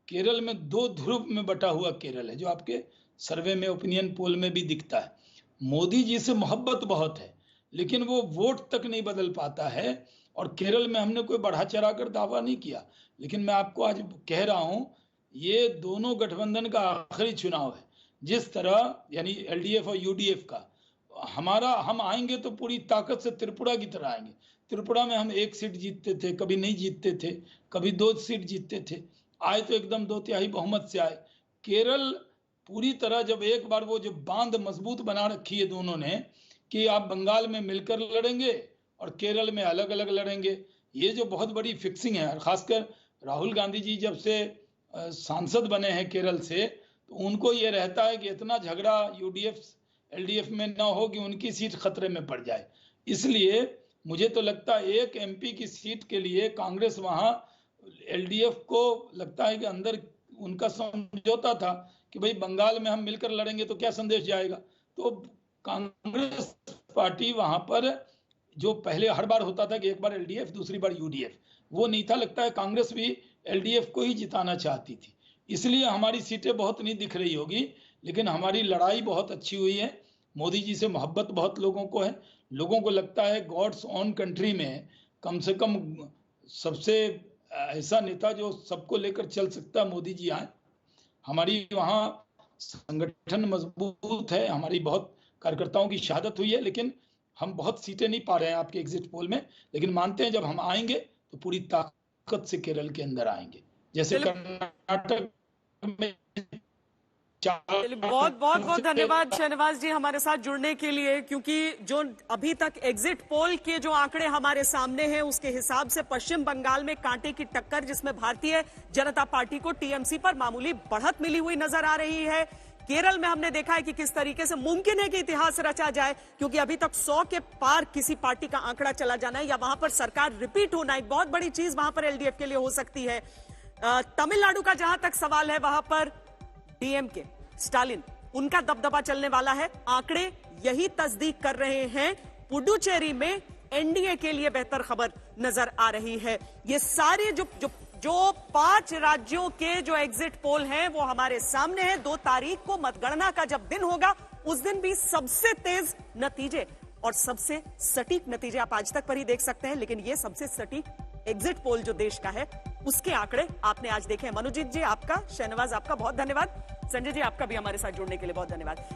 केरल में 2 ध्रुव में बटा हुआ केरल है, जो आपके सर्वे में, ओपिनियन पोल में भी दिखता है। मोदी जी से मोहब्बत बहुत है, लेकिन वो वोट तक नहीं बदल पाता है। और केरल में हमने कोई बढ़ा चढ़ा कर दावा नहीं किया, लेकिन मैं आपको आज कह रहा हूं, ये दोनों गठबंधन का आखिरी चुनाव है। जिस तरह यानी LDF और UDF का, हम आएंगे तो पूरी ताकत से त्रिपुरा की तरह आएंगे। त्रिपुरा में हम 1 सीट जीतते थे, कभी नहीं जीतते थे, कभी 2 सीट जीतते थे, आए तो एकदम 2/3 बहुमत से आए। केरल पूरी तरह, जब एक बार वो जो बांध मजबूत बना रखी है दोनों ने कि आप बंगाल में मिलकर लड़ेंगे और केरल में अलग अलग लड़ेंगे, ये जो बहुत बड़ी फिक्सिंग है। और खासकर राहुल गांधी जी जब से सांसद बने हैं केरल से, तो उनको ये रहता है कि इतना झगड़ा UDF LDF में ना हो कि उनकी सीट खतरे में पड़ जाए। इसलिए मुझे तो लगता है 1 MP की सीट के लिए कांग्रेस वहां LDF को लगता है कि अंदर उनका समझौता था कि भाई बंगाल में हम मिलकर लड़ेंगे तो क्या संदेश जाएगा। तो कांग्रेस पार्टी वहां पर, जो पहले हर बार होता था कि एक बार LDF दूसरी बार UDF, वो नहीं था। लगता है कांग्रेस भी LDF को ही जिताना चाहती थी, इसलिए हमारी सीटें बहुत नहीं दिख रही होगी, लेकिन हमारी लड़ाई बहुत अच्छी हुई है। मोदी जी से मोहब्बत बहुत लोगों को है। लोगों को लगता है गॉड्स ओन कंट्री में कम से कम सबसे ऐसा नेता जो सबको लेकर चल सकता है, मोदी जी आए। हमारी वहाँ संगठन मजबूत है, हमारी बहुत कार्यकर्ताओं की शहादत हुई है, लेकिन हम बहुत सीटें नहीं पा रहे हैं आपके एग्जिट पोल में। लेकिन मानते हैं जब हम आएंगे तो पूरी ताकत से केरल के अंदर आएंगे, जैसे कर्नाटक में।
बहुत धन्यवाद शहनवाज जी हमारे साथ जुड़ने के लिए, क्योंकि जो अभी तक एग्जिट पोल के जो आंकड़े हमारे सामने हैं उसके हिसाब से पश्चिम बंगाल में कांटे की टक्कर, जिसमें भारतीय जनता पार्टी को TMC पर मामूली बढ़त मिली हुई नजर आ रही है। केरल में हमने देखा है कि किस तरीके से मुमकिन है कि इतिहास रचा जाए, क्योंकि अभी तक 100 के पार किसी पार्टी का आंकड़ा चला जाना है या वहां पर सरकार रिपीट होना एक बहुत बड़ी चीज वहां पर LDF के लिए हो सकती है। तमिलनाडु का जहां तक सवाल है, वहां पर DMK स्टालिन, उनका दबदबा चलने वाला है। आंकड़े यही तस्दीक कर रहे हैं। पुडुचेरी में NDA के लिए बेहतर खबर नजर आ रही है। ये सारे जो 5 राज्यों के जो एग्जिट पोल हैं वो हमारे सामने हैं। 2 तारीख को मतगणना का जब दिन होगा, उस दिन भी सबसे तेज नतीजे और सबसे सटीक नतीजे आप आज तक पर ही देख सकते हैं, लेकिन ये सबसे सटीक एग्जिट पोल जो देश का है उसके आंकड़े आपने आज देखे हैं। मनोजीत जी आपका, शहनवाज आपका बहुत धन्यवाद, संजय जी आपका भी हमारे साथ जुड़ने के लिए बहुत धन्यवाद।